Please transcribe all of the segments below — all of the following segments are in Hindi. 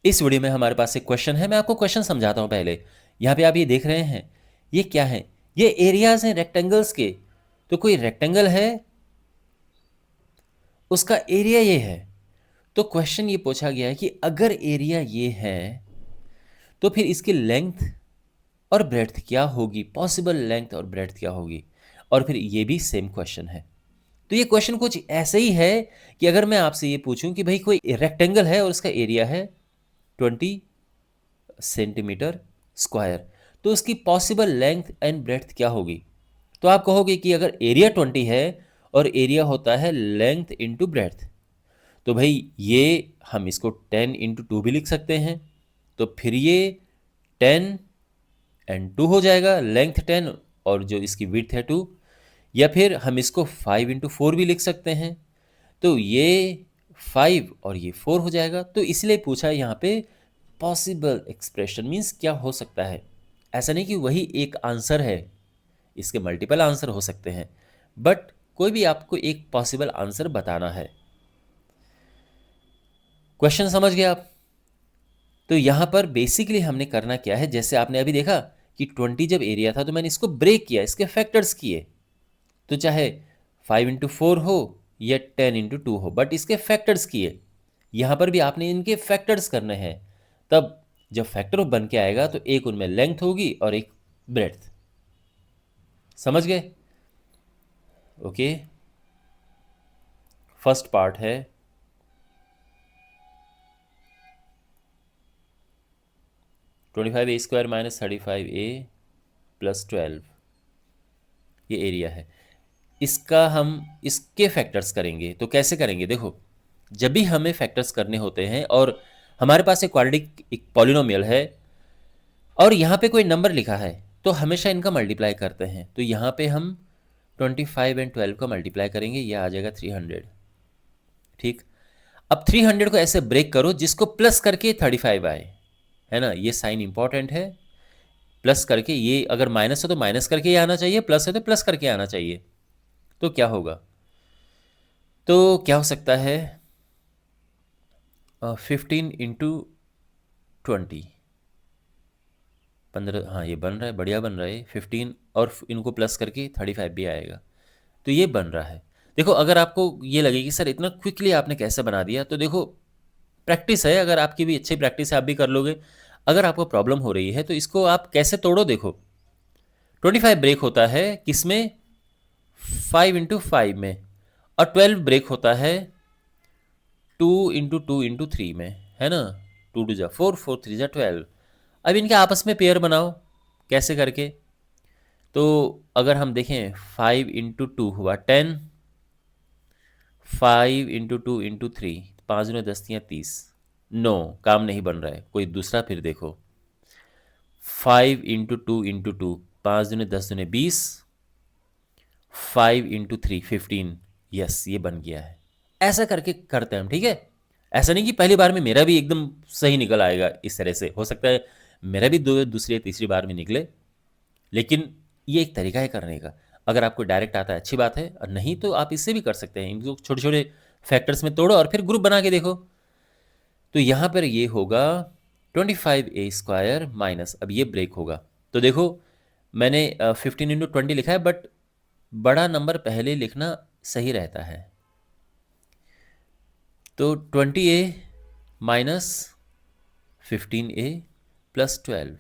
इस वीडियो में हमारे पास एक क्वेश्चन है। मैं आपको क्वेश्चन समझाता हूँ पहले। यहाँ पे आप ये देख रहे हैं, ये क्या है? ये एरियाज हैं रेक्टेंगल्स के। तो कोई रेक्टेंगल है, उसका एरिया ये है। तो क्वेश्चन ये पूछा गया है कि अगर एरिया ये है तो फिर इसकी लेंथ और ब्रेड्थ क्या होगी, पॉसिबल लेंथ और ब्रेड्थ क्या होगी। और फिर ये भी सेम क्वेश्चन है। तो ये क्वेश्चन कुछ ऐसे ही है कि अगर मैं आपसे ये पूछूं कि भाई कोई रेक्टेंगल है और उसका एरिया है 20 सेंटीमीटर स्क्वायर, तो उसकी पॉसिबल लेंथ एंड ब्रेड्थ क्या होगी। तो आप कहोगे कि अगर एरिया 20 है और एरिया होता है लेंथ इंटू ब्रेड्थ, तो भाई ये हम इसको 10 × 2 भी लिख सकते हैं। तो फिर ये 10 और 2 हो जाएगा, लेंथ 10 और जो इसकी विड्थ है 2। या फिर हम इसको 5 × 4 भी लिख सकते हैं। तो ये 5 और ये 4 हो जाएगा। तो इसलिए पूछा है यहाँ पे पॉसिबल एक्सप्रेशन मीन्स क्या हो सकता है। ऐसा नहीं कि वही एक आंसर है, इसके मल्टीपल आंसर हो सकते हैं, बट कोई भी आपको एक पॉसिबल आंसर बताना है। क्वेश्चन समझ गए आप? तो यहाँ पर बेसिकली हमने करना क्या है, जैसे आपने अभी देखा कि 20 जब एरिया था तो मैंने इसको ब्रेक किया, इसके फैक्टर्स किए। तो चाहे 5 × 4 हो या 10 × 2 हो, बट इसके फैक्टर्स किए। यहाँ पर भी आपने इनके फैक्टर्स करने हैं। तब जब फैक्टर बन के आएगा तो एक उनमें लेंथ होगी और एक ब्रेड्थ। समझ गए? ओके, फर्स्ट पार्ट है 25a² - 35a + 12। ये एरिया है। इसका हम इसके फैक्टर्स करेंगे। तो कैसे करेंगे? देखो, जब भी हमें फैक्टर्स करने होते हैं और हमारे पास एक क्वाड्रेटिक एक पॉलिनोमियल है और यहाँ पे कोई नंबर लिखा है, तो हमेशा इनका मल्टीप्लाई करते हैं। तो यहाँ पे हम 25 और 12 का मल्टीप्लाई करेंगे, ये आ जाएगा 300। ठीक, अब 300 को ऐसे ब्रेक करो जिसको प्लस करके 35 आए, है ना। ये साइन इंपॉर्टेंट है। प्लस करके, ये अगर माइनस हो तो माइनस करके ये आना चाहिए, प्लस है तो प्लस करके आना चाहिए। तो क्या होगा? तो क्या हो सकता है? 15 × 20, 15। हाँ, ये बन रहा है, बढ़िया बन रहा है। 15 और इनको प्लस करके 35 भी आएगा। तो ये बन रहा है। देखो, अगर आपको ये लगे कि सर इतना क्विकली आपने कैसे बना दिया, तो देखो प्रैक्टिस है। अगर आपकी भी अच्छी प्रैक्टिस है, आप भी कर लोगे। अगर आपको प्रॉब्लम हो रही है तो इसको आप कैसे तोड़ो। देखो, 25 ब्रेक होता है किसमें? 5 × 5 में। और 12 ब्रेक होता है 2 × 2 × 3 में, है ना। 2 × 2 = 4, 4 × 3 = 12। अब इनके आपस में पेयर बनाओ, कैसे करके। तो अगर हम देखें, 5 × 2 हुआ 10, 5 × 2 × 3, 5×2 = 10, 30। नो, काम नहीं बन रहा है, कोई दूसरा फिर देखो। 5 × 2 × 2, 5×2 = 10, 5 × 3 = 15। यस, ये बन गया है। ऐसा करके करते हैं हम, ठीक है। ऐसा नहीं कि पहली बार में मेरा भी एकदम सही निकल आएगा। इस तरह से हो सकता है मेरा भी दूसरी या तीसरी बार में निकले, लेकिन ये एक तरीका है करने का। अगर आपको डायरेक्ट आता है अच्छी बात है, और नहीं तो आप इससे भी कर सकते हैं। इनको छोटे छोटे फैक्टर्स में तोड़ो और फिर ग्रुप बना के देखो। तो यहाँ पर ये होगा 25a² माइनस, अब ये ब्रेक होगा। तो देखो, मैंने 15 × 20 लिखा है, बट बड़ा नंबर पहले लिखना सही रहता है। तो 20a माइनस 15a + 12।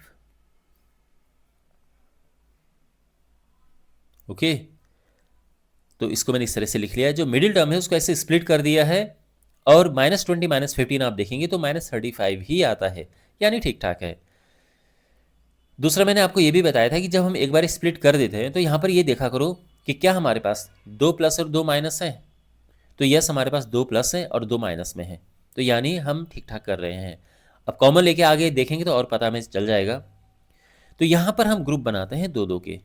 ओके, तो इसको मैंने इस तरह से लिख लिया है। जो मिडिल टर्म है उसको ऐसे स्प्लिट कर दिया है। और -20 - 15 आप देखेंगे तो -35 ही आता है, यानी ठीक ठाक है। दूसरा, मैंने आपको ये भी बताया था कि जब हम एक बार स्प्लिट कर देते हैं तो यहाँ पर ये देखा करो कि क्या हमारे पास 2 प्लस और 2 माइनस हैं। तो यस, हमारे पास 2 प्लस है और 2 माइनस में है। तो यानी हम ठीक ठाक कर रहे हैं। अब कॉमन लेके आगे देखेंगे तो और पता हमें चल जाएगा। तो यहाँ पर हम ग्रुप बनाते हैं दो दो के।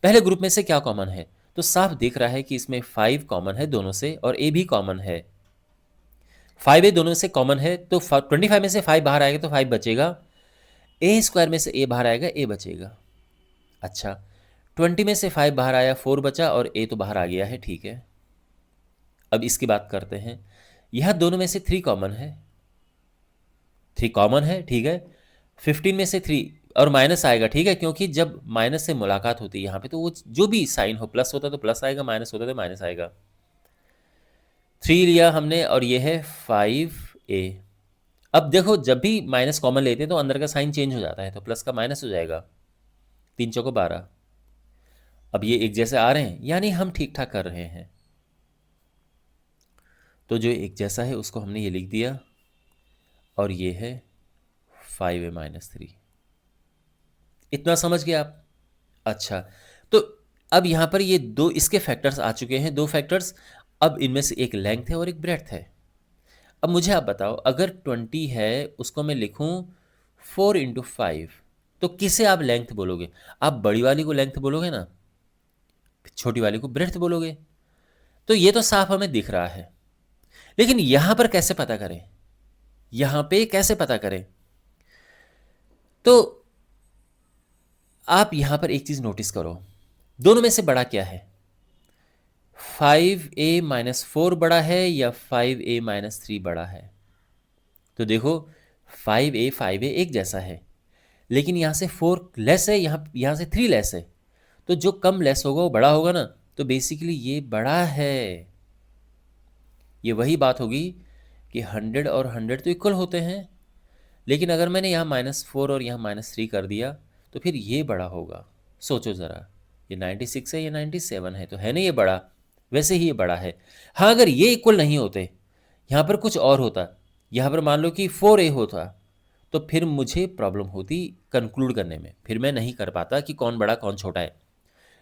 पहले ग्रुप में से क्या कॉमन है? तो साफ दिख रहा है कि इसमें 5 कॉमन है दोनों से और ए भी कॉमन है। 5a दोनों से कॉमन है, तो 25 में से 5 बाहर आएगा तो 5 बचेगा। a² में से a बाहर आएगा, a बचेगा। अच्छा, 20 में से 5 बाहर आया, 4 बचा, और a तो बाहर आ गया है, ठीक है। अब इसकी बात करते हैं। यह दोनों में से 3 कॉमन है, 3 कॉमन है, ठीक है। 15 में से 3 और माइनस आएगा, ठीक है, क्योंकि जब माइनस से मुलाकात होती है यहाँ पे तो वो जो भी साइन हो, प्लस होता तो प्लस आएगा, माइनस होता तो माइनस आएगा। 3 लिया हमने और ये है 5a। अब देखो जब भी माइनस कॉमन लेते हैं तो अंदर का साइन चेंज हो जाता है, तो प्लस का माइनस हो जाएगा। 3 चौको 12। अब ये एक जैसे आ रहे हैं, यानी हम ठीक ठाक कर रहे हैं। तो जो एक जैसा है उसको हमने ये लिख दिया, और ये है 5a-3। इतना समझ गए आप? अच्छा, तो अब यहाँ पर ये दो इसके फैक्टर्स आ चुके हैं, दो फैक्टर्स। अब इनमें से एक लेंथ है और एक ब्रेड्थ है। अब मुझे आप बताओ, अगर 20 है उसको मैं लिखूं 4 × 5, तो किसे आप लेंथ बोलोगे? आप बड़ी वाली को लेंथ बोलोगे ना, छोटी वाली को ब्रेड्थ बोलोगे। तो ये तो साफ हमें दिख रहा है, लेकिन यहां पर कैसे पता करें? यहां पे कैसे पता करें? तो आप यहां पर एक चीज नोटिस करो, दोनों में से बड़ा क्या है? 5a-4 बड़ा है या 5a-3 बड़ा है? तो देखो 5a एक जैसा है, लेकिन यहाँ से 4 लेस है, यहाँ से 3 लेस है, तो जो कम लेस होगा वो बड़ा होगा ना। तो बेसिकली ये बड़ा है। ये वही बात होगी कि 100 और 100 तो इक्वल होते हैं, लेकिन अगर मैंने यहाँ -4 और यहाँ -3 कर दिया तो फिर ये बड़ा होगा। सोचो ज़रा, ये 96 है, ये 97 है, तो है ना ये बड़ा? वैसे ही ये बड़ा है। हाँ, अगर ये इक्वल नहीं होते, यहाँ पर कुछ और होता, यहाँ पर मान लो कि 4a होता, तो फिर मुझे प्रॉब्लम होती कंक्लूड करने में, फिर मैं नहीं कर पाता कि कौन बड़ा कौन छोटा है।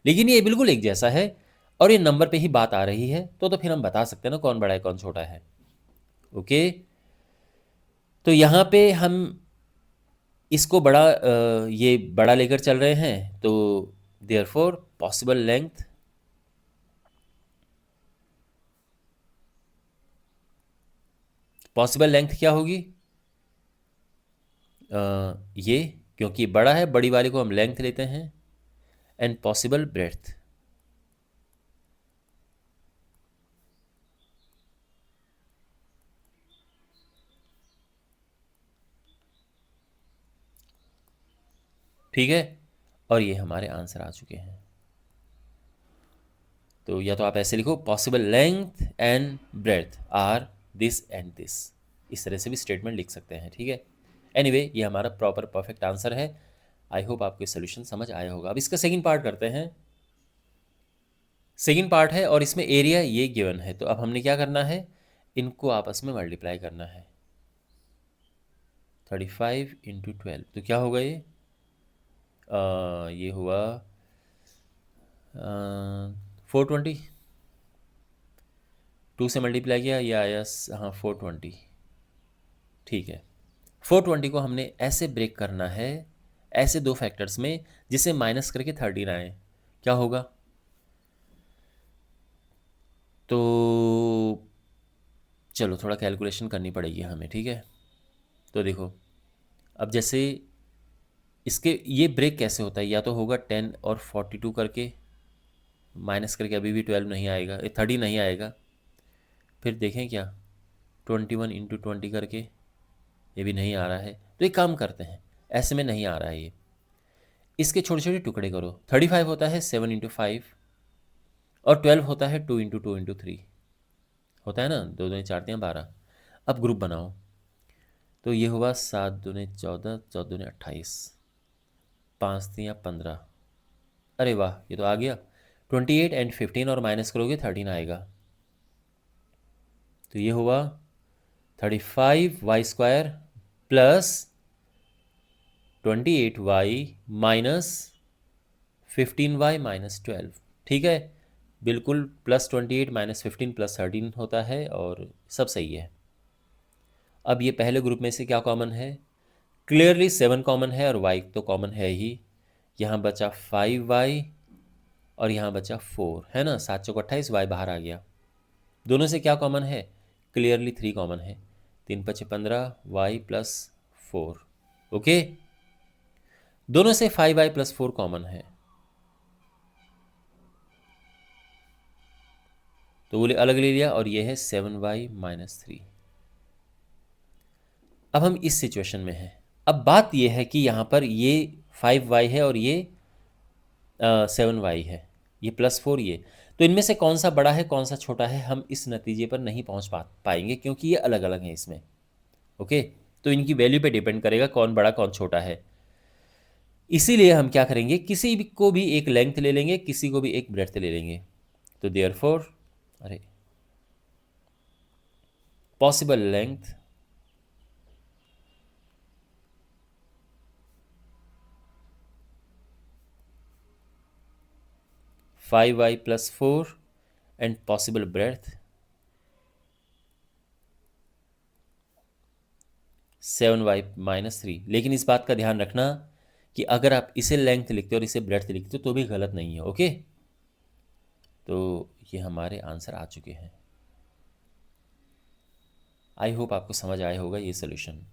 लेकिन ये बिल्कुल एक जैसा है और ये नंबर पे ही बात आ रही है, तो फिर हम बता सकते हैं ना कौन बड़ा है कौन छोटा है। ओके, तो यहाँ पे हम इसको बड़ा ये बड़ा लेकर चल रहे हैं, तो देयरफॉर पॉसिबल लेंथ क्या होगी? ये, क्योंकि बड़ा है, बड़ी वाली को हम लेंथ लेते हैं, एंड पॉसिबल ब्रेड्थ। ठीक है, और ये हमारे आंसर आ चुके हैं। तो या तो आप ऐसे लिखो, possible length and breadth are this and this, इस तरह से भी स्टेटमेंट लिख सकते हैं, ठीक है। एनीवे, ये हमारा प्रॉपर परफेक्ट आंसर है। आई होप आपको ये सोल्यूशन समझ आया होगा। अब इसका सेकंड पार्ट करते हैं। सेकंड पार्ट है और इसमें एरिया ये गिवन है, तो अब हमने क्या करना है, इनको आपस में मल्टीप्लाई करना है। 35 × 12, तो क्या होगा ये? ये हुआ 420। 2 से मल्टीप्लाई किया, ये आया हाँ 420। ठीक है, 420 को हमने ऐसे ब्रेक करना है, ऐसे दो फैक्टर्स में, जिसे माइनस करके 13 आए। क्या होगा? तो चलो थोड़ा कैलकुलेशन करनी पड़ेगी हमें, ठीक है। तो देखो, अब जैसे इसके ये ब्रेक कैसे होता है, या तो होगा 10 और 42 करके, माइनस करके अभी भी 12 नहीं आएगा, 30 नहीं आएगा। फिर देखें क्या, 21 × 20 करके, ये भी नहीं आ रहा है। तो एक काम करते हैं, ऐसे में नहीं आ रहा है ये, इसके छोटे छोटे टुकड़े करो। 35 होता है 7 × 5, और 12 होता है 2 × 2 × 3, होता है ना, 2 2 4 3 12। अब ग्रुप बनाओ, तो ये हुआ 7 2 14, 14 2 28, 5 3 15। अरे वाह, ये तो आ गया। 28 एंड 15 और माइनस करोगे 13 आएगा। तो ये हुआ 35y² plus 28y minus 15y-12। ठीक है, बिल्कुल +28 -15 +13 होता है और सब सही है। अब ये पहले ग्रुप में से क्या कॉमन है? क्लियरली 7 कॉमन है और y तो कॉमन है ही। यहाँ बचा 5y और यहाँ बचा 4, है ना। 7 चौक 28, y बाहर आ गया। दोनों से क्या कॉमन है? क्लियरली 3 कॉमन है। 3 5 15, y + 4। ओके, दोनों से 5y + 4 कॉमन है, तो बोले अलग ले लिया, और ये है 7y - 3। अब हम इस सिचुएशन में हैं। अब बात यह है कि यहाँ पर ये 5y है और ये 7y है, ये +4 ये। तो इनमें से कौन सा बड़ा है कौन सा छोटा है, हम इस नतीजे पर नहीं पहुँच पाएंगे क्योंकि ये अलग अलग हैं इसमें। ओके, तो इनकी वैल्यू पे डिपेंड करेगा कौन बड़ा कौन छोटा है। इसीलिए हम क्या करेंगे, किसी भी को भी एक लेंथ ले लेंगे, किसी को भी एक ब्रेड्थ ले लेंगे। तो देयरफॉर अरे possible length (5y+4) and possible breadth 7y-3। लेकिन इस बात का ध्यान रखना कि अगर आप इसे लेंथ लिखते हो और इसे ब्रेड्थ लिखते हो तो भी गलत नहीं है। ओके, तो ये हमारे आंसर आ चुके हैं। आई होप आपको समझ आया होगा ये सोल्यूशन।